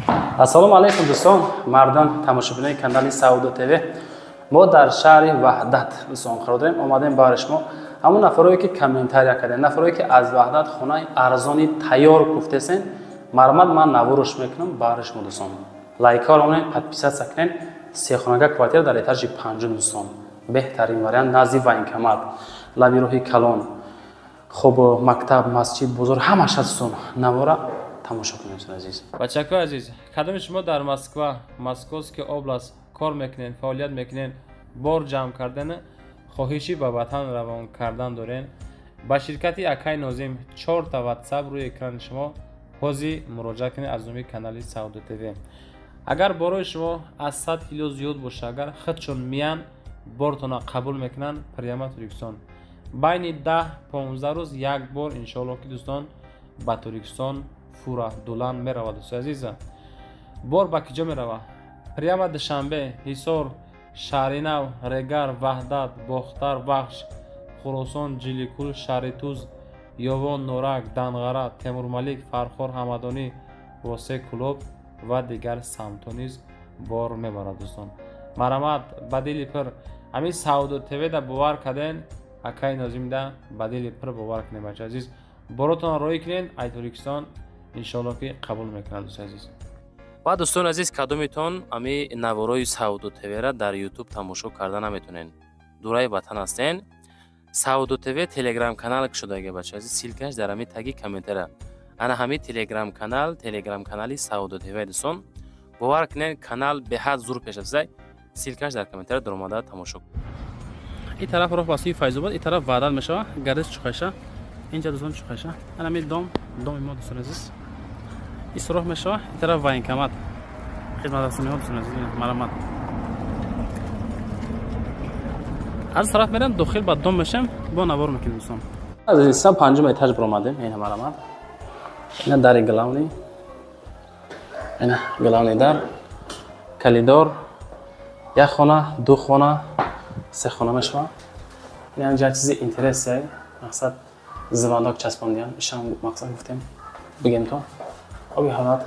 Ассалому алайкум дӯстон, мардон тамошобинони канали Саудо ТВ. Мо дар шаҳри Ваҳдат дӯстон қарор дорем. Омадем баҳри шумо ҳамон нафароне ки комментария кардем, нафароне ки аз Ваҳдат хонаи арзони тайёр гуфтесен, мармад ман наворош мекунам баҳри шумо дӯстон. Лайкҳоро монед, подписатсия кунед. Сехонага квартира дар этажи панҷум дӯстон. Беҳтарин вариант назди военкомат, лаби роҳи Калон, хоб мактаб, масҷид, бозор ҳамаша дӯстон. Навора тамошо кунем азиз. Бачако азиз, кадоми шумо дар Москва, Московский област кор мекунен, фаъолият мекунен, бор ҷамъ кардан, хоҳиши ба ватан равон кардан дорен, ба ширкати Акай Нозим 4 та WhatsApp рӯи экрани шумо ҳозир муроҷиат кунед аз номи канали Саудо ТВ. Агар борои шумо аз 100 кило зиёд боша, агар худшон миян бортона қабул мекунанд, прямо Туркистон. Байни 10-15 рӯз як бор иншоалло ки дӯстон ба Туркистон фура дулан мерава дӯстои азиза. Бор ба киҷо мерава? Прямо Душанбе, Ҳисор, Шаҳринав, Регар, Ваҳдат, Бохтар, Вахш, Хӯросон, Ҷиликул, Шаҳри Туз, Ёвон, Норак, Данғара, Темурмалик, Фархор, Ҳамадонӣ, Восе Кулоб ва дигар самтҳо низ бор мебарад дӯстон. Марамат ба дили пир ҳамин Саудо ТВ да бовар карден, Акай Нозим да ба дили пир бовар кунед бача азиз. Боротон роӣ кунед, ай Туркистон иншоалло ки қабул мекунад дӯстои азиз. ва дӯстон азиз, кадомитон ами наворои Саудо ТВ-ра дар YouTube тамошо карда наметонен, дураи ватан ҳастен, Саудо ТВ телеграм канал шудага бача азиз, силкаш дар ами таги комментара. Ана ҳами телеграм канали Саудо ТВ дӯстон. бовар кунед, канал беҳад зур пеш афзай, силкаш дар комментара дар омада тамошо. ин тараф роҳ ба сӯи Файзобод, ин тараф Ваъдат мешава, гардиш Чуқайша, инҷа дӯстон Чуқайша. Ана ми доми мо дӯстон азиз. ин суроҳ мешава, ин тараф военкомат. Хидматрасониҳо дӯстон азиз, марамат. аз тараф мерем дохил ба дом мешем, бо навор мекунем дӯстон. Азиз, сам панҷум этаж биромадем, ина марамат. Ина дари главни. Ина главни дар, калидор, як хона, ду хона, се хона мешава. Ина ҷа чизи интересия, мақсад зивандок часпондиям, ишам мақсад гуфтем. Бигем то. Оби ҳалат.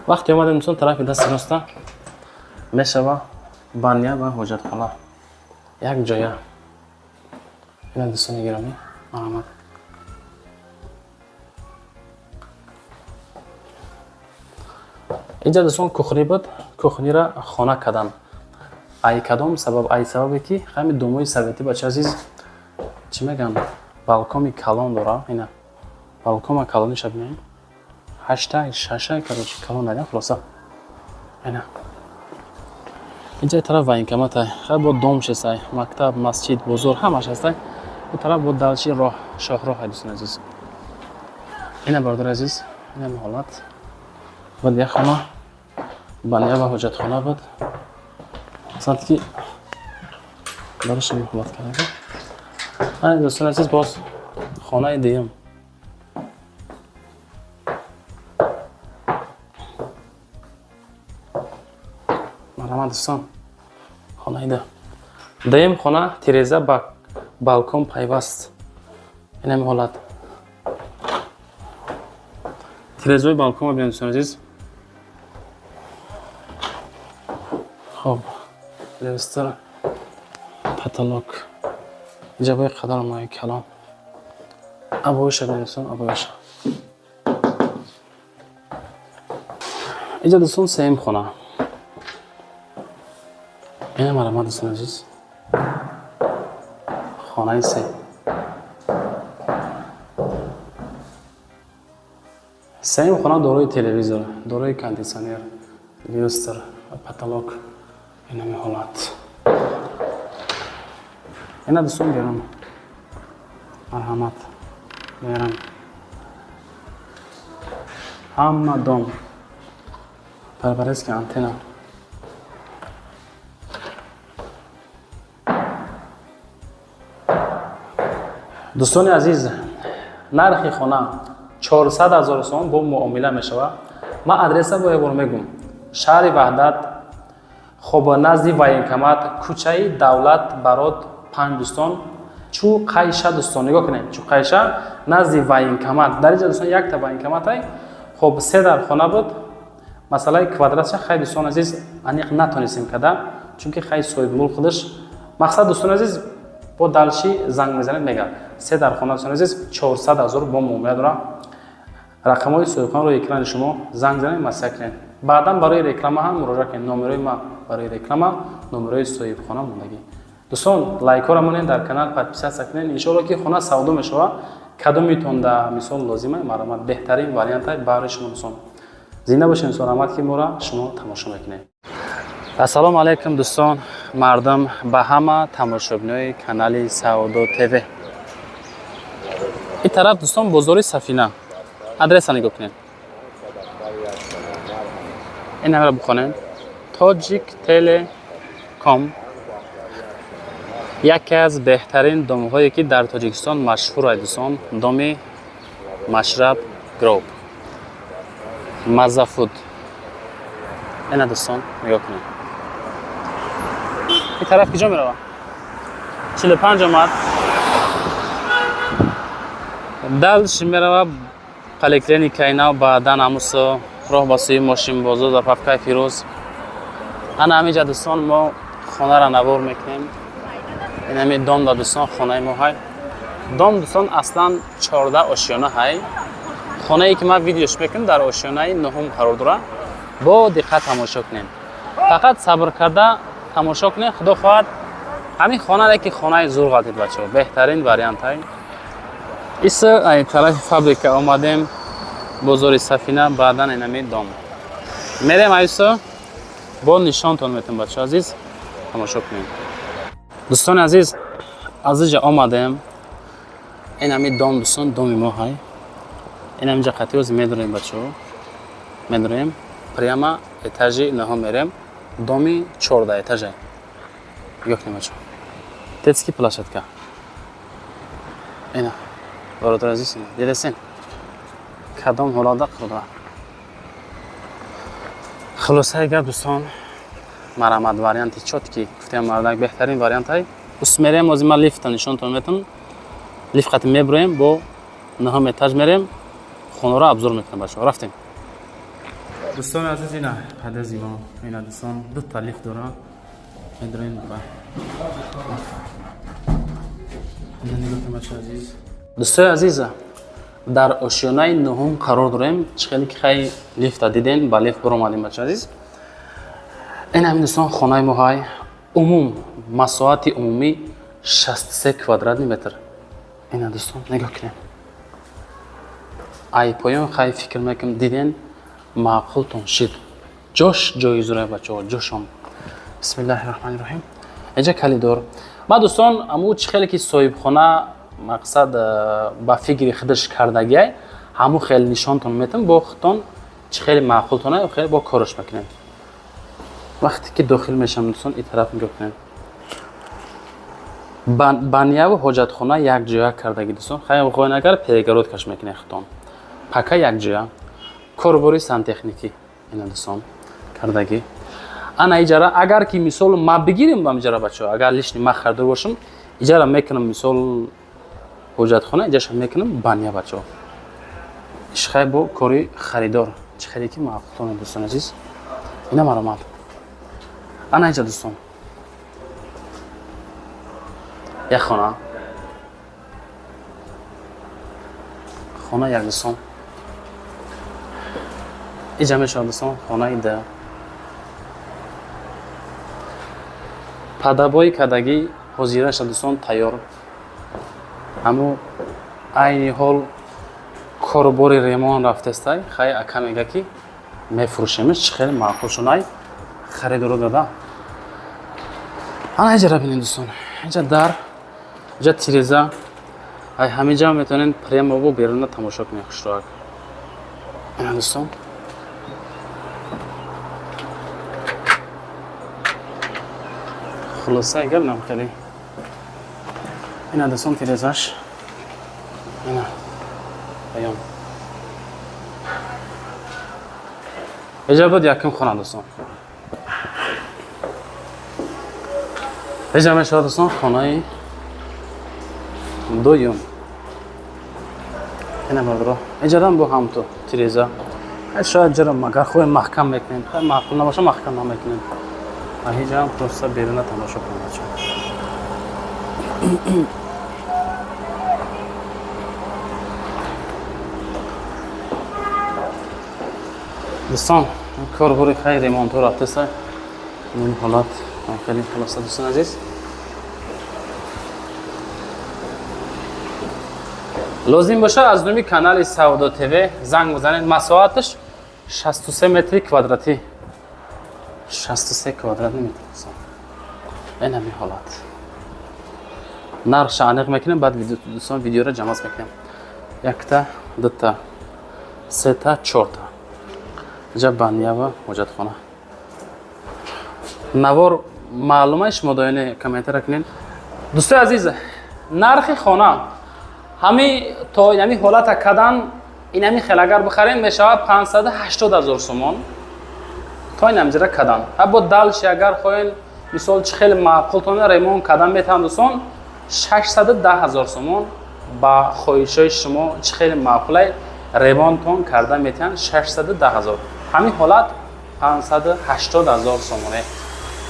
Вақти омадем дӯстон тарафи дасти роста мешава баня ва ҳоҷатхона. Як ҷоя. Ина дӯстони гиромӣ, марамат. инҷа дӯстон кухни буд, кухнира хона кадан. Ай кадом сабаб? Ай сабабе ки ҳами думои советӣ бача азиз чӣ мегӯям, балкони калон дора. Ина балкома калониша бинем. 8 короче калон надем хулоса. Ина инҷа тараф военкомат ай, хай бо дом шесай, мактаб, масҷид, бозор ҳамаш ҳастай. бу тараф бо далчи роҳ, шоҳроҳ ай дӯстон азиз. ина бародари азиз, ина ҳолат. Бад як хона баня ва ҳоҷатхона буд. Масалан ки бараши ҳолат карда. ай дӯстон азиз, боз хонаи дуюм. марамат дӯстон, хонаи дуюм хона, тиреза ба балкон пайваст. инами ҳолат. тирезаи балконро бинем дӯстон азиз. хоб, левстр, потолок. инҷа бои қадар мои калон. абоиша бинем дӯстон, абоиша. инҷа дӯстон сеюм хона. ина марамат дӯстон азиз. хонаи се. сеюм хона дорои телевизор, дорои кондитсионер, люстр, потолок. инами ҳолат. ина дӯстон берам. марҳамат. берам. ҳама дом. парваризки антена. дӯстони азиз, нархи хона 400 000 сом бо муомила мешава. ман адреса бо ебор мегум. шаҳри Ваҳдат, хоба назди военкомат, кӯчаи Давлат Барод 5 дӯстон, чӯ қайша дӯстон, нигоҳ кунед, чӯ қайша назди военкомат. дар инҷа дӯстон як та военкомат ай. хоб 3 дар хона буд. масъалаи квадратша хай дӯстон азиз аниқ натонистем када, чунки хай соҳибмулк худаш мақсад дӯстон азиз бо далши занг мезанед мегӯяд 3 дар хона дӯстон азиз 400,000 бо муомила дора. рақамҳои соҳибхона рои экрани шумо занг занед масъала кунед. баъдан барои реклама ҳам муроҷиат кунед. номерои ма барои реклама, номерои соҳибхона мондагӣ. дӯстон лайкҳоро монед, дар канал подписатсия кунед. иншоалло ки хона савдо мешавад. кадомитон дар мисол лозима маълумот беҳтарин вариантай барои шумо дӯстон. зинда бошед, саломат ки моро шумо тамошо мекунед. ассалому алайкум дӯстон, мардум ба ҳама тамошобинои канали Саудо ТВ. ин тараф дӯстон бозори Сафина. адреса нигоҳ кунед. ин ҳамаро бихонед. Tojik Telecom яке аз беҳтарин домҳое ки дар Тоҷикистон машҳур аст дӯстон, доми Mashrab Group Mazza Food. ина дӯстон нигоҳ кунед. ин тараф киҷо меравад? 45 омад. далш меравад поликлиникаи нав, баъдан ҳамусо роҳ ба сӯи мошинбозор дар папкаи Фирӯз. ана ҳаминҷа дӯстон мо хонаро навор мекунем. ин ҳами дом дар дӯстон хонаи мо ҳай. дом дӯстон аслан 14 ошёна ҳай. хонае ки ман видеош мекунам дар ошёнаи 9 қарор дора. бо диққат тамошо кунем. фақат сабр карда тамошо кунем. худо хоҳад ҳамин хонаре ки хонаи зурғ дид бачаҳо, беҳтарин вариант ҳай. иса ай тарафи фабрика омадем, бозори Сафина, баъдан ин ҳами дом мерем. айсо бо нишонтон метавонем бачаҳо азиз тамошо кунем. дӯстони азиз, аз инҷа омадем. ин ҳами дом дӯстон, доми мо ҳай. ин ҳаминҷа қатъиёз медурем бачаҳо, медурем прямо этажи 9 мерем. доми 14 этажа. ёхнем бачаҳо. детский площадка. ина бародар азиз, дидесен кадом ҳолатда қурда. хулосаи гап дӯстон, марамат варианти чотки гуфтем мардак беҳтарин вариант ҳай. ус мерем лозима лифта нишонтон метавонам. лифт қати мебурем, бо 9 этаж мерем. хонаро абзор мекунем бачаҳо. рафтем. дӯстони азиз, ина ҳадази мо. ина дӯстон ду та лифт дора. медурем ба ина нигоҳ кунед бачаҳо азиз. дӯстони азиз, дар ошёнаи 9 қарор дорем. чӣ хеле ки хай лифта диден, ба лифт биромадем бачаҳо азиз. ин ҳамин дӯстон хонаи мо ҳай. умум масоҳати умумӣ 63 квадратный метр. ина дӯстон нигоҳ кунед. ай поён хай фикр мекунем диден маъқултон шид. ҷош ҷои зура бачаҳо, ҷошон. бисмиллаҳи раҳмани раҳим. инҷа калидор. ма дӯстон аму чӣ хеле ки соҳибхона мақсад ба фикри худаш кардагиай, ҳаму хеле нишонтон метавонем, бо худтон чӣ хеле маъқултон ай, хеле бо кораш мекунем. вақте ки дохил мешавам дӯстон, ин тараф нигоҳ кунем. баняву ҳоҷатхона якҷоя кардагӣ дӯстон. хай хоҳенагар перегородкаш мекунем худтон. пака якҷоя. корбори сантехникӣ ина дӯстон кардагӣ. ана иҷара агар ки мисол ма бигирем ба иҷара бачаҳо, агар лишни ма харидор бошам, иҷара мекунам мисол ҳоҷатхона, иҷаша мекунам баня бачаҳо. ишхай бо кори харидор. чӣ хеле ки маъқултон дӯстон азиз. ина маромад. ана иҷа дӯстон. як хона. хона як дӯстон. иҷа мешавад дӯстон хонаи да. падабои кадагӣ ҳозира шуд дӯстон, тайёр. аммо айни ҳол корбори ремон рафтестай. хай ака мега ки мефурӯшемиш, чӣ хеле маъқул шунай харидоро дада. ана иҷара бинед дӯстон. иҷа дар, иҷа тиреза. ай ҳаминҷа метавонед прямо бо беруна тамошо кунед хушроак. ина дӯстон. хулосаи гап нам хеле. ина дӯстон тирезаш. ина паём. иҷа буд якум хона дӯстон. иҷа мешавад дӯстон хонаи дуюм. ина бардро. иҷарам бо ҳамто тиреза. شاید جرم اگر خوی محکم میکنیم خیلی معقول نباشه محکم نمیکنیم هیچ هم پروسه بیرون تماشا کنیم بچه دوستان کاربری خیلی ریمانتور رفته سای این حالات خیلی خلاصه دوستان عزیز لازم باشه از نومی کانال سعودا تیوی زنگ بزنید مساحتش 63 متر کوادراتی 63 کوادرات نمیتونه دوستان این همین حالات نرخش انیق میکنیم بعد دوستان ویدیو را جمع میکنیم یک تا دو تا سه تا چهار تا اینجا بانیا و حاجت خانه نوار معلومش مداینه کامنتر کنین دوستان عزیز نرخ خانه همین تا یعنی حالت کدن این همین خیلی اگر بخرین میشه 580,000 سومان تا این همجره کدن با دلش اگر خواهین مثال چه خیلی معقول تونه ریمون کدن میتونم دوستان 610,000 سومان با خواهشای شما چه خیلی معقوله ریمون تون کرده میتونن 610,000 همین حالت 580,000 سومانه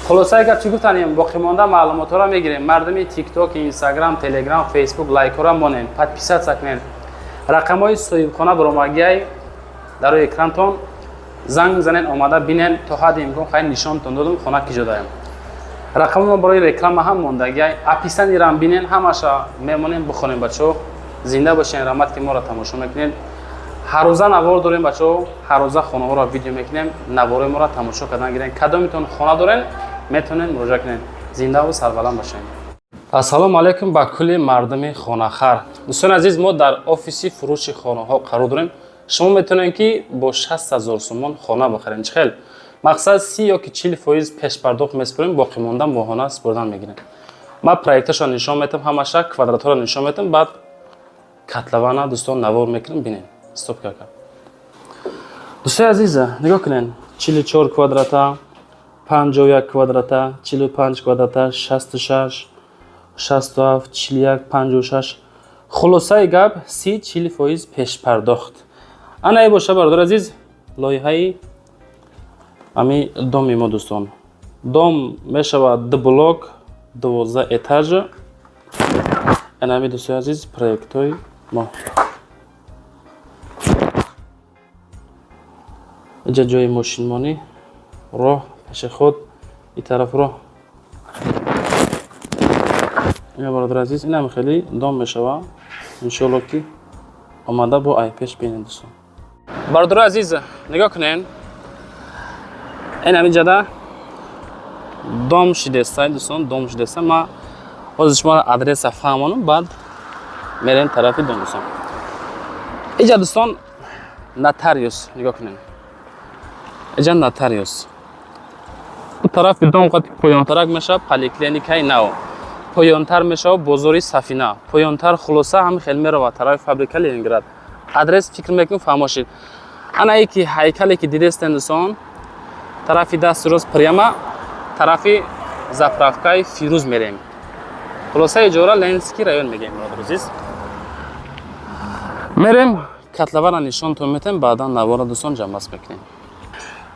خلاصه اگر چی گفتنیم باقی مانده معلومات را میگیریم مردمی تیک توک اینستاگرام تلگرام فیسبوک لایک را مونین подписаться کنین رقمای صاحبخانه برامگی در روی اکرانتون زنگ زنین اومده بینین تا حد امکان خیلی نشانتون دادم خونه کی جدایم رقم ما برای رکلام هم موندگی اپیسن ایران بینین همشا میمونیم بخونیم بچو زنده باشین رحمت که ما را تماشا میکنین هر روزه نوار داریم بچو هر روزه خونه ها را ویدیو میکنیم نوار ما را تماشا کردن گیرین کدومتون خونه دارین میتونین مراجعه کنین زنده و سربلند باشین السلام علیکم با کلی مردم خانه‌خوار دوستان عزیز ما در آفیسی فروش خانه ها قرار داریم شما میتونین که با 60,000 سومان خانه بخرین چخیل مقصد 30 یا 40% پیش پرداخت میسپریم باقی مانده ماهانه سپردن میگیرین ما پروژه‌اش نشون میدم همش کوادرات را نشون میدم بعد کتلوانه دوستان نوار میکنیم ببینین استاپ کاکا دوستان عزیز نگاه کنین 44 کوادرات 51 کوادرات 45 کوادرات 66 67 41 56 خلاصه گپ 30-40% پیش پرداخت انا ای باشه برادر عزیز لایحه امی دومی ما دوستان دوم میشود دو بلوک 12 اتاژ انا می دوستان عزیز پروژه های ما اینجا جای ماشین مانی راه پیش خود این طرف راه این برادر عزیز این هم خیلی دام میشود انشالله که آمده با آیپش بینید دوستان برادر عزیز نگاه کنین این همین جده دام شده است دوستان دام شده است ما باز شما آدرس فهمونم بعد میرین طرفی دام دوستان اینجا دوستان نوتاریوس نگاه کنین اینجا نوتاریوس اون طرف دام قد پایانترک میشه پلیکلینیکای نو پایانتر میشه بازاری سفینه پایانتر خلاصه هم خیلی میره طرف فابریکه لنینگراد آدرس فکر میکنم فهموشید انا یکی هیکلی که دیدستن دوستان طرفی دست روز پریما طرفی زاپراوکای فیروز میریم خلاصه جورا لنسکی رایون میگیم برادر عزیز میریم کتلوان نشان تو میتیم بعدا نوار دوستان جمع میکنیم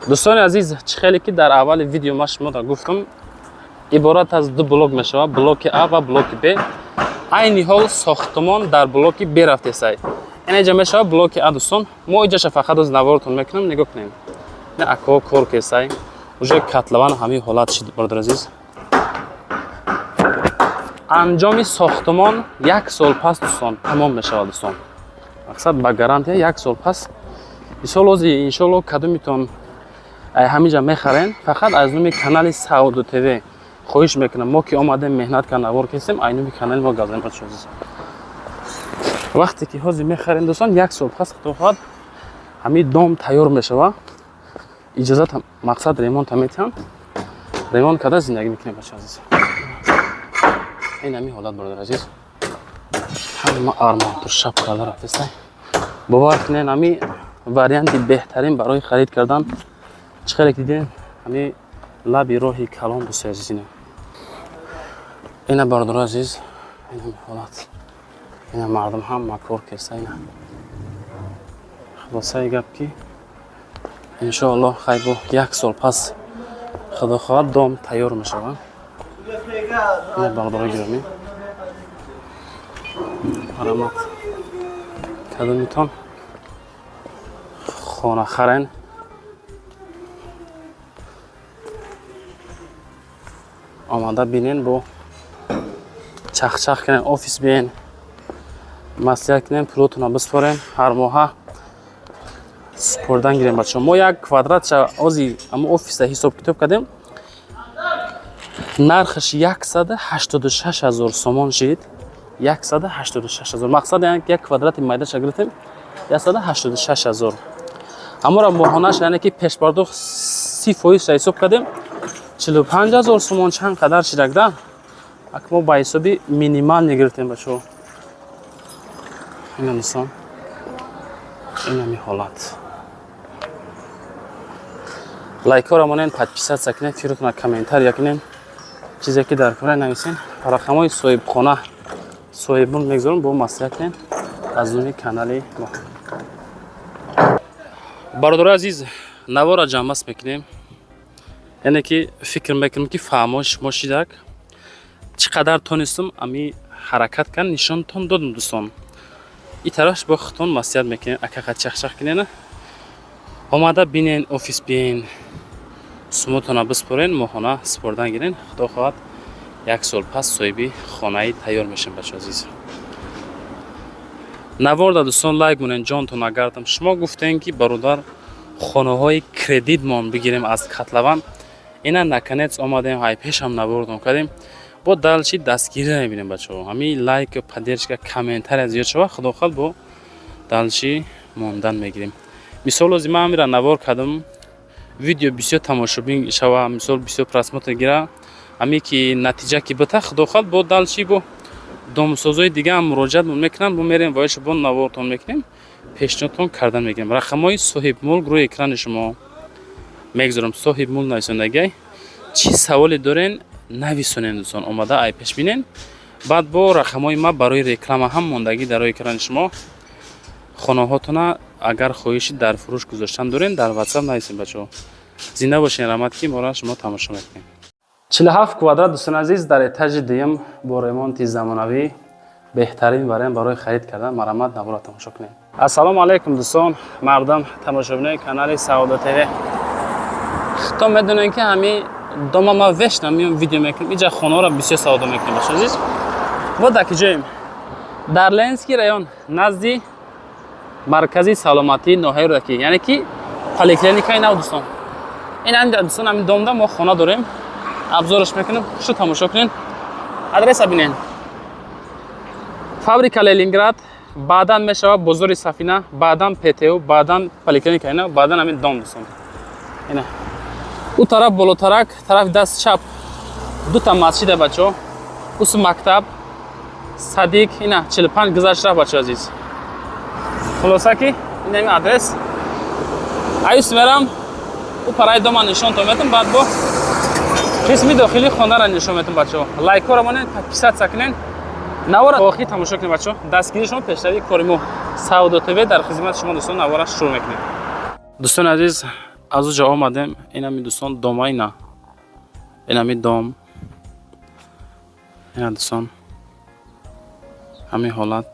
دوستان عزیز چه خیلی که در اول ویدیو ما شما را گفتم عبارت از دو بلوک میشه بلوک A و بلوک B عین حال ساختمان در بلوک B رفته سای اینجا میشه بلوک A دوستان ما اینجا فقط از نوارتون میکنم نگاه کنیم نه اکو کور که سای уже کتلوان همین حالت شد برادر عزیز انجام ساختمان 1 سال پس دوستان تمام میشه دوستان مقصد با گارانتی 1 سال پس ان شاء الله کدومتون همینجا میخرین فقط از نوم کانال سعودا تیوی خواهش میکنم ما که آمدیم مهنت کردن نوار کردیم اینو کانال ما گذاریم عزیز وقتی که حاضر میخرین دوستان 1 سال پس خود همین دام تیار میشه اجازه مقصد ریمونت میتونن ریمونت کرده زندگی میکنه بچه عزیز این همین حالت برادر عزیز همه آرمانتور شب کرده رفته باور کنین همین واریانت بهترین برای خرید کردن چه خیلی دیدین همین لبی راهی کلان دوست عزیز اینه برادر عزیز این همین حالت این مردم هم مکرور کسته اینه خلاصه گپ که иншоаллоҳ хай бо 1 сол пас худо хоҳад дом тайёр мешавад. ина бардори гиромӣ марамат кадумитон хона харен омада бинен бо чахчах кунен офис биен маслиҳат кунем пулотона биспорем ҳар моҳа спордан гирем бачаҳо. Мо як квадратша ози ама офиса ҳисоб китоб кардем. Нархаш 186 000 сомон шид. 186 000. Мақсад як квадрати майдаша гирифтем 186 000. Амора моҳонаш яъне ки пешпардохт 30% ҳисоб кардем 45 000 сомон чанд қадар шидагда. Ак мо ба ҳисоби минимал мегирифтем бачаҳо. Ина мисон. Ина ми ҳолат. Лайкора монен, подписаться кунен, фиротона комментария кунен. Чизе ки дар кора нависен. Рақамҳои соҳибхона, соҳибон мегзорам бо маслиҳат кунен аз дуни канали мо. Бародари азиз, навора ҷамъбаст мекунем. Яъне ки фикр мекунем ки фаҳмо шумо шидак. Чӣ қадар тонистам ами ҳаракат кан нишонтон додам дӯстон. И тарафш бо худтон маслиҳат мекунем, акақа чахчах кунен. Омада бинен, офис биен. Сумотона биспорен, моҳона спордан гирен. Худо хоҳад 1 сол пас соҳиби хонаи тайёр мешем бачаҳо азиз. Наворда дӯстон лайк монен, ҷонтон нагардам. Шумо гуфтен ки бародар хонаҳои кредитмон бигирем аз Котлован. Ина наконец омадем, ҳай пешам навордон кардем. Бо далчи дастгирӣ мебинем бачаҳо. Ҳамин лайк, поддержка, комментария зиёд шава, худо хоҳад бо далчи мондан мегирем. Мисол лозим ман ҳамира навор кардам. Видео бисёр тамошобин шава, мисол бисёр просмотр гира. Ами ки натиҷа ки бита, худо хоҳад бо далчи бо домсозои дига ҳам муроҷиат мекунанд, бо мерем воиша бо навортон мекунем, пешниҳодтон кардан мегирем. Рақамҳои соҳибмулк рӯи экрани шумо мегзорам. Соҳибмулк нависондагай. Чӣ саволе дорен, нависонен дӯстон. Омада ай пеш бинен. Баъд бо рақамҳои ма барои реклама ҳам мондагӣ дар рӯи экрани шумо. Хонаҳотона агар хоҳиши дар фурӯш гузоштан дорен, дар WhatsApp нависен бачаҳо. Зинда бошен, раҳмат ки мора шумо тамошо мекунед. 47 квадрат дӯстон азиз дар этажи дуюм бо ремонти замонавӣ беҳтарин вариант барои харид кардан. Марамат навора тамошо кунед. Ассалому алайкум дӯстон, мардам тамошобинои канали Сауда ТВ. То медонем ки ҳамин дома ма вешна миём видео мекунем. Инҷа хонаҳоро бисёр савдо мекунем бошед азиз. Вот даки ҷоем. Дар Ленский район назди маркази саломатии ноҳияи Рӯдаки, яъне ки поликлиникаи нав дӯстон. Ин анҷа дӯстон ҳамин домда мо хона дорем. Абзораш мекунем, шо тамошо кунен. Адреса бинен. Фабрика Ленинград, баъдан мешава бозори Сафина, баъдан ПТУ, баъдан поликлиникаи нав, баъдан ҳамин дом дӯстон. Ина. У тараф болотарак, тарафи даст чап дута масҷида бачаҳо. Усу мактаб, Садиқ, ина 45 гузашт рафт бачаҳо азиз. Хулоса ки ин ҳамин адрес. Аюс мерам, у параи дома нишонтон метам, баъд бо қисми дохили хонара нишон метам бачаҳо. Лайкора монен, подписаться кунен. Навора охир тамошо кунед бачаҳо. Дастгири шумо пештари кори мо Сауда ТВ дар хизмати шумо дӯстон навора шурӯъ мекунем. Дӯстон азиз, аз уҷа омадем. Ин ҳамин дӯстон дома ина. Ин ҳамин дом. Ина дӯстон. Ҳамин ҳолат.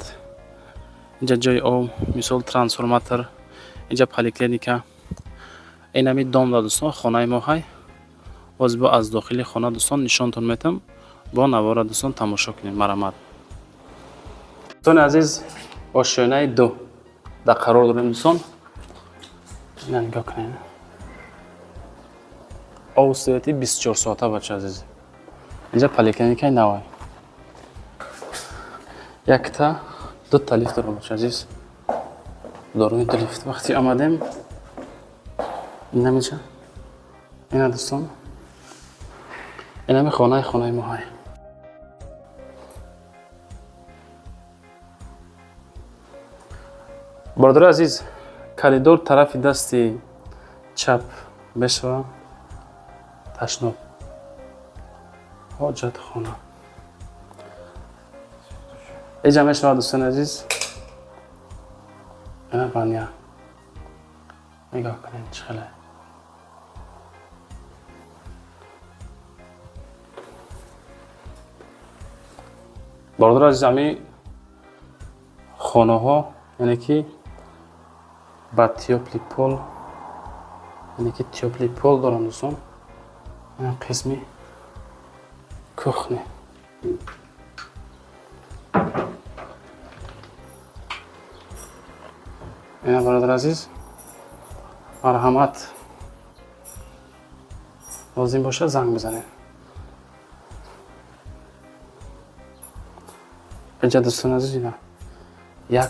Инҷа ҷои об, мисол трансформатор, инҷа поликлиника. Ин ҳамин дом да дӯстон, хонаи мо ҳай. Боз бо аз дохили хона дӯстон нишонтон метам. Бо навора дӯстон тамошо кунем. Марамат. Дӯстони азиз, ошёнаи 2 да қарор дорем дӯстон. Ина нигоҳ кунед. Овсиёти 24 соата бача азиз. Инҷа поликлиникаи навай. Якта дута лифт дорам бача азиз. Доруи ду лифт. Вақти омадем, ин намеҷа. Ина дӯстон. Ин ҳами хонаи мо ҳай. Бародари азиз, коридор тарафи дасти чап мешава ташноб. Ҳоҷатхона. Эҷа мешава дӯстони азиз. Ина баня. نگاه کنین چقدر. برادر عزیز، همی خانه ها یعنی که با تیوپلیپول، یعنی که تیوپلیپول دارن دوستان. این قسمی کخنه. این برادر عزیز مرحمت لازم باشه زنگ بزنه. اینجا دوستان عزیز اینا یک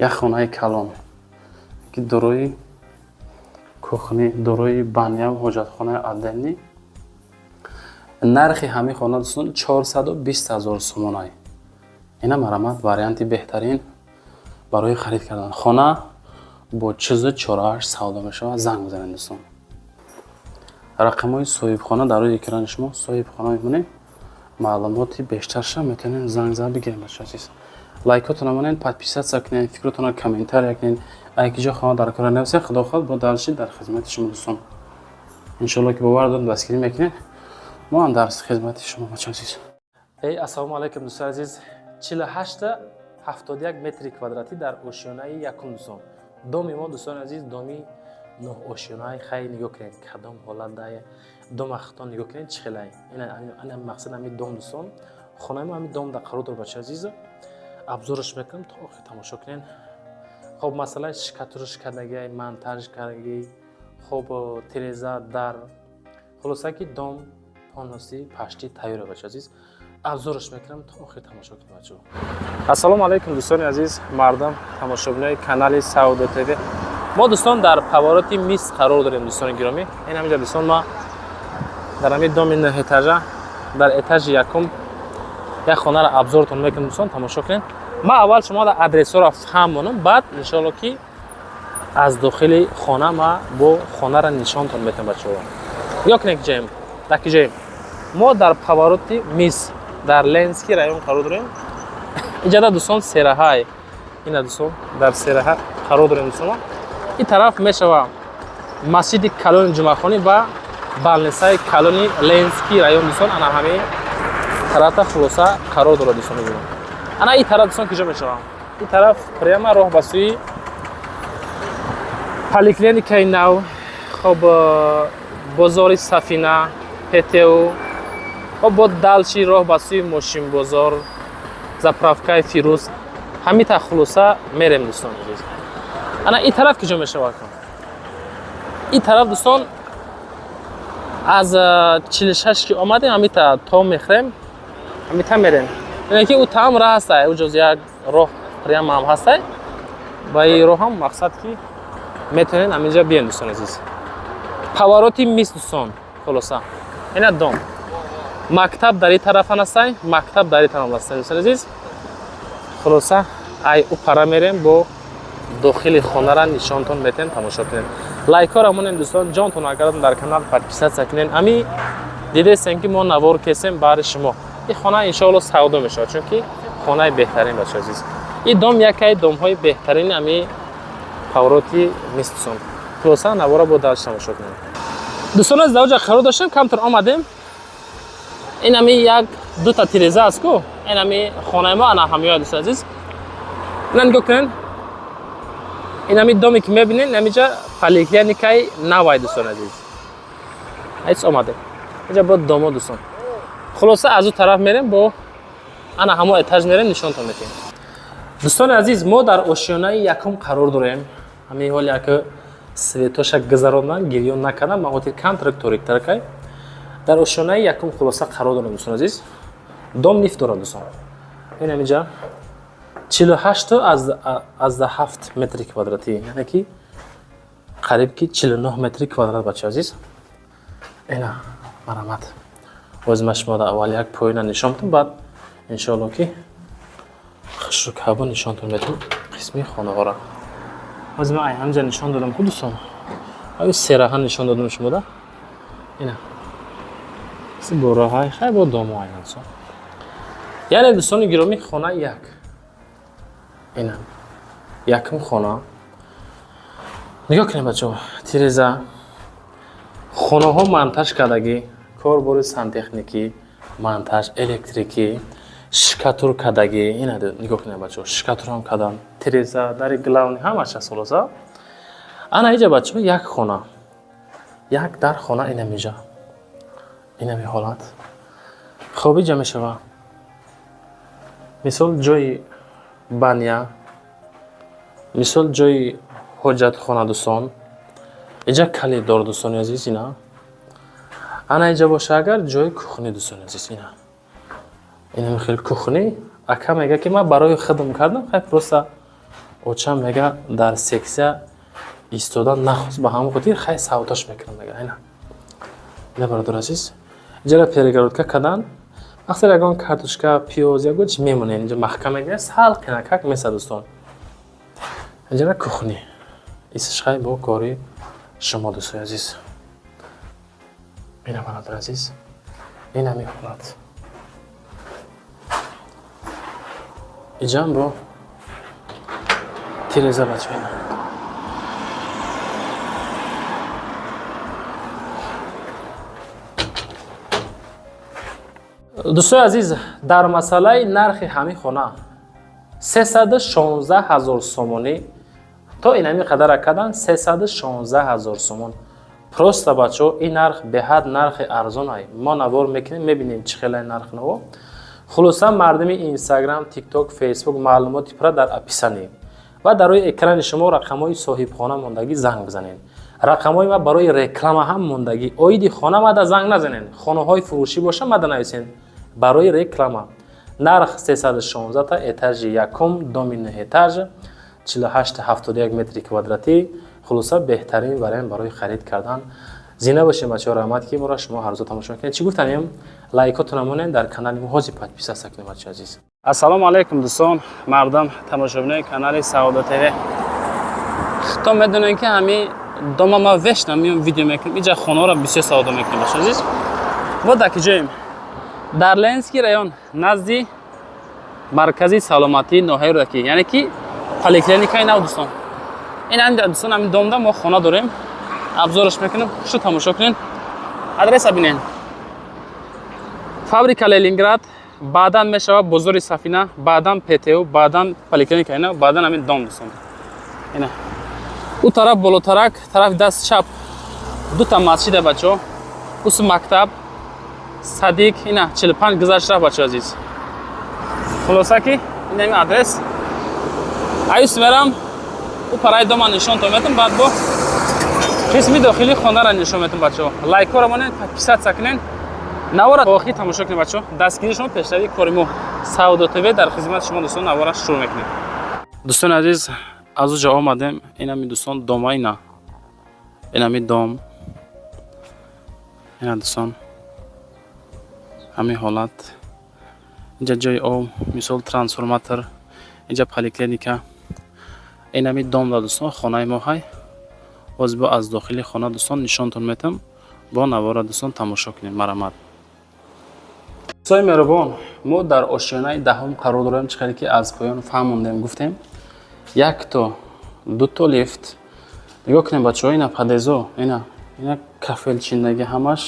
خانه کلان که دروی کخنی، دروی بانیا و حاجتخانه عدنی. نرخ همین خانه دوستان 420,000 سومون. اینا مرامت واریانتی بهترین برای خرید کردن. خانه با چیز 4 سودا میشه. زنگ بزنید دوستان. رقمای صاحب خانه در روی اکران شما صاحب خانه میمونه. معلوماتی بیشتر شه میتونین زنگ زد بگیرید بچه عزیز. لایکاتون منن، подписаться کنین، فکرتون رو کامنتار کنین. اگه جا خانه در کار نویسین خدا خواهد با دلشی در خدمت شما دوستان. ان شاء الله که باور دارید بسکری میکنین. ما هم در خدمت شما بچه عزیز. السلام علیکم دوستان عزیز. 48-71 متر کвадрати در اوشیانه یکم دوستان. دومی ما دوستان عزیز دومی نه اوشیانه خیلی نگاه کنید کدام حالت داره. دوم اختان نگاه کنید چه خیلی. این مقصد همین دوم دوستان. خانه ما همین دوم در قرار داره بچه عزیز. ابزارش میکنم تا آخر تماشا کنین. خب مثلا شکاتورش کردگی، مونتاژ کردگی، خب تریزا در خلاصه که دوم پانوسی پشتی تیاره بچه عزیز. ابزارش میکنم تا آخر تماشا کنید بچه. السلام علیکم دوستان عزیز، مردم تماشاچیان کانال سعودت تv. ما دوستان در پوارات میس قرار داریم دوستان گرامی. این همینجا دوستان ما در همین دوم نه اتاژ در اتاژ یکم یک خانه را ابزارتون میکنم دوستان تماشا کنین. ما اول شما در آدرس را فهمونم، بعد ان شاء الله که از داخل خانه ما با خانه را نشانتون میدم بچه‌ها. یا کنید جیم داکی جیم ما در پوارات میس در لنسکی رایون قرار داریم. اینجا دوستان سراهای اینا دوستان در سراها قرار داریم دوستان. این طرف میشوه مسجد کلون جمعخانی و بالنسای کلونی لنسکی رایون دوستان. انا همه طرف خلاصه قرار داره دوستان. انا این طرف دوستان کجا میشوه؟ این طرف پریما راه به سوی پلیکلینیکای نو، خب بازار سفینه پتو، خب با دالچی راه به سوی ماشین بازار زاپراوکای فیروز همین تا خلاصه میریم دوستان. انا این طرف کجا میشوه؟ این طرف دوستان از 46 که آمدیم همین تا میخریم همین تا میریم. یعنی که او تام راه هست، او جز یک راه پریم هم هست. با این راه هم مقصد که میتونین همینجا بیان دوستان عزیز. پواراتی میس دوستان خلاصه اینا دوم. مکتب در این طرف هست، مکتب در این طرف هست دوستان عزیز. خلاصه ای او پرا میریم با داخل خانه را نشانتون میتین تماشا کنین. لایک ها را مونین دوستان جانتون اگر در کانال подписаться کنین. امی دیده سن که ما نوار کسیم برای شما. این خانه ان شاء الله سودا میشه چون که خانه بهترین بچه عزیز. این دوم یکی دوم های بهترین امی پاوراتی میستون. خلاصه نوارا با داشت تماشا کنین. دوستان از دوجا قرار داشتیم کمتر آمدیم. این امی یک دو تا تریزه است کو. این امی خانه ما انا همیشه دوست عزیز. نگاه کنین. این همی دومی که میبینین همینجا پلیکلینیکای نوای دوستان عزیز. ایس آمده. اینجا با دوم دوستان. خلاصه از اون طرف میریم با انا همه اتاژ میریم نشانتون میدیم. دوستان عزیز ما در اوشیانه یکم قرار داریم. همین حالی که سویتوش گذراندن گریون نکنن ما وقتی کم ترکای در اوشیانه یکم خلاصه قرار داریم دوستان عزیز. دوم لیفت داره دوستان. این همینجا 48 از 7 متر کвадрати یعنی که قریب که 49 متر کвадрат بچه عزیز. اینا مرامت وزمش ما در اول یک پوینا نشان میدم بعد ان شاء الله که خشکابا نشانتون میدم قسمی خانه ها را. وزم ای همجا نشان دادم که دوستان. آیا سراها نشان دادم شما ده؟ اینا سی بورا های خیلی با دامو های دوستان. یعنی دوستان گرامی خانه یک اینا якум хона. Нигоҳ кунед бачаҳо, тиреза, хонаҳо монтаж кардаги, корбори сантехникӣ, монтаж, электрикӣ, шкатур кардаги, ина нигоҳ кунед бачаҳо, шкатурам кардан, тиреза, дари главни ҳамаш аст холоса. Ана иҷа бачаҳо як хона. Як дар хона ина меҷа. Ина ми ҳолат. Хоб иҷа мешава. Мисол ҷои баня, мисол ҷои ҳоҷатхона дӯстон. Иҷа калиддор дӯстони азиз ина. Ана иҷа боша агар ҷои кухни дӯстони азиз ина. Ина мехел кухни. Ака мега ки ман барои хидм кардам, хай просто очам мега дар сексия истодан нахост ба ҳамон хотир хай савдош мекунам мега ина. Ина бародор азиз. Иҷара перегородка кардан. Аксар ягон картошка, пиёз ягон чиз мемонен. Инҷа маҳкам мегирад, сал кинакак меса дӯстон. Иҷара кухни. Исш хай бо кори шумо дӯстои азиз. Ина бародор азиз. Ина меҳолат. Иҷам бо тиреза бача ина. дӯстои азиз, дар масъалаи нархи ҳамин хона 316,000 сомонӣ то инами қадар кардан 316,000 сомон. Просто бачаҳо ин нарх беҳад нархи арзон ай. Мо навор мекунем, мебинем чӣ хелай нарх наво. Хулосан мардуми Instagram, TikTok, Facebook маълумоти пура дар описание ва дар рӯи экрани шумо рақамҳои соҳибхона мондагӣ занг бизанед. Рақамҳои ма барои реклама ҳам мондагӣ. Оиди хона мада занг назанед. Хонаҳои фурӯшӣ боша мада нависен. Барои реклама. Нарх 316 та этажи якум, домини этаж 48-71 метри квадратӣ. Хулоса беҳтарин вариант барои харид кардан. Зинда бошед бачаҳо, раҳмат ки моро шумо ҳар рӯз тамошо мекунед. Чӣ гуфтанем? Лайкотон намонед, дар канали мо ҳозир подписаться кунед бачаҳо азиз. Ассалому алайкум дӯстон, мардам тамошобинои канали Сауда ТВ. То медонем ки ҳами дома ма вешна миём видео мекунем. Иҷа хонаҳоро бисёр савдо мекунем бачаҳо азиз. Вот даки ҷоем. Дар Ленский район назди маркази саломатии ноҳияи Рӯдаки, яъне ки поликлиникаи нав дӯстон. Ин анда дӯстон ҳамин домда мо хона дорем. Абзораш мекунем, хушо тамошо кунед. Адреса бинен. Фабрика Ленинград, баъдан мешава бозори Сафина, баъдан ПТУ, баъдан поликлиникаи нав, баъдан ҳамин дом дӯстон. Ина. У тараф болотарак, тарафи даст чап дута масҷида бачаҳо. Усу мактаб Садик ина 45 гузашт рафт бачаҳо азиз. Хулоса ки ин ҳамин адрес. Аюс мерам у параи дома нишонтон метам, баъд бо қисми дохили хонара нишон метам бачаҳо. Лайкора монед, подписаться кунед. Навора охир тамошо кунед бачаҳо. Дастгири шумо пештави кори мо Сауда ТВ дар хизмати шумо дӯстон навора шурӯъ мекунем. Дӯстони азиз, аз уҷа омадем. Ин ҳамин дӯстон дома ина. Ин ҳамин дом. Ина дӯстон. Ҳамин ҳолат. Инҷа ҷои об, мисол трансформатор, инҷа поликлиника. Ин ҳамин дом да дӯстон, хонаи мо ҳай. Боз бо аз дохили хона дӯстон нишонтон метам. Бо навора дӯстон тамошо кунем. Марамат. Дӯстои меҳрубон, мо дар ошёнаи даҳум қарор дорем, чӣ қадр ки аз поён фаҳмондем гуфтем. Як то, ду то лифт. Нигоҳ кунем бачаҳо, ина падезо, ина кафелчиндагӣ ҳамаш.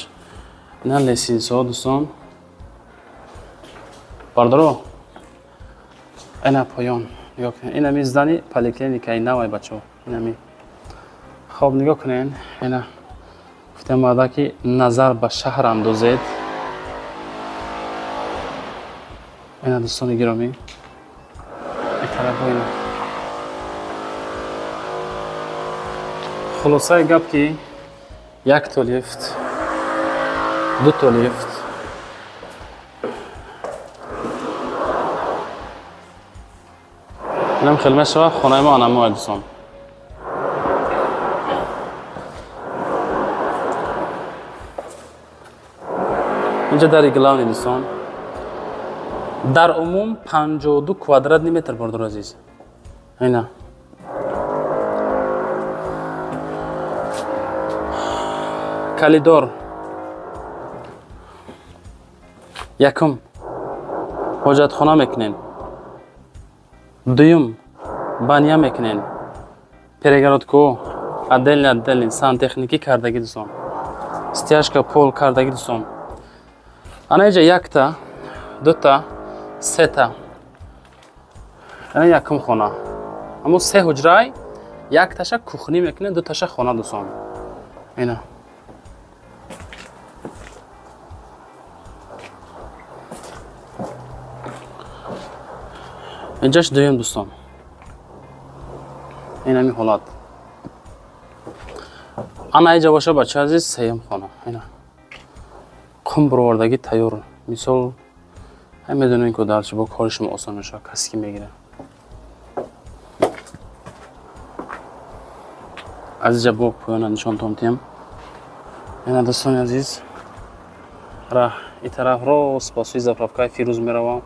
Ина лесинсо дӯстон. Бардоро. Ина поён. Нигоҳ кунед. Ина ми здани поликлиникаи навай бачаҳо. Ина ми. Хоб нигоҳ кунед. Ина гуфтем баъда ки назар ба шаҳр андозед. Ина дӯстони гиромӣ. Итарафҳо ина. Хулосаи гап ки як то лифт, ду то лифт. Инам хел мешава хонаи мо анамои дӯстон. инҷа дари главни дӯстон. Дар умум 52 квадратни метр бардор азиз. Ина. Калидор. Якум ҳоҷатхона мекунем. Дуюм бания мекунем. Перегородку отдельно сантехники кардаги дӯстон. Стяжка пол кардаги дӯстон. Ана инҷа якта, дута, сета. Ана якум хона. Аммо се ҳуҷрай, якташа кухни мекунем, дуташа хона дӯстон. Ина. Инҷаш дуюм дӯстон. Ина ми ҳолат. Ана инҷа боша бача азиз, сеюм хона. Ина. Қум бировардаги тайёр. Мисол медонем ки дарчи бо кори шумо осон мешавад, касе ки мегирад. аз инҷа бо поёна нишонтон тем. Ина дӯстони азиз, и тараф рост ба сӯи заправкаи Фирӯз меравам.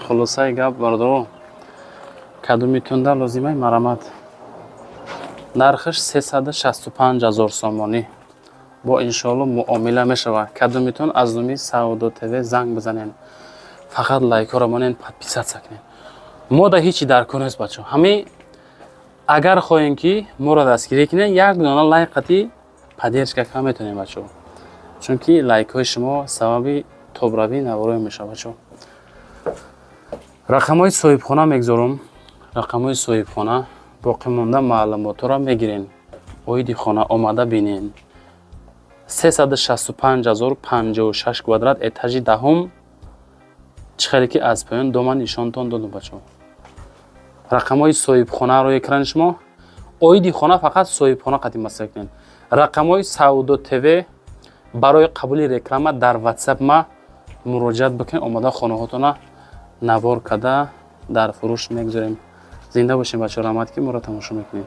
хулосаи гап бардо, кадумитонда лозимаи марамат. нархаш 365 000 сомонӣ. бо иншоалло муомила мешавад. Кадумитон аз номи Саудо ТВ занг бизанен. фақат лайкҳоро монен, подписатсия кунен. мо да ҳичи дар кор нест бачо. ҳамин агар хоҳем ки моро дастгирӣ кунен, як дона лайқати поддержка кам метонем бачо. чунки лайкҳои шумо сабаби тобравии наворҳои мешавад бачо. рақамҳои соҳибхона мегузорам. рақамҳои соҳибхона боқӣ монда маълумотро мегирен. оиди хона омада бинен. 365 056 квадрат, этажи даҳум. чихеле ки аз поён дома нишонтон додум бачо. рақамҳои соҳибхонаро экрани шумо. оиди хона фақат соҳибхона қадим масъала кунед. рақамҳои Саудо ТВ барои қабули реклама дар WhatsApp ма муроҷиат бикунед. омада хонаҳотона навор карда дар фурӯш мегузорем. зинда бошем бачо. раҳмат ки моро тамошо мекунед.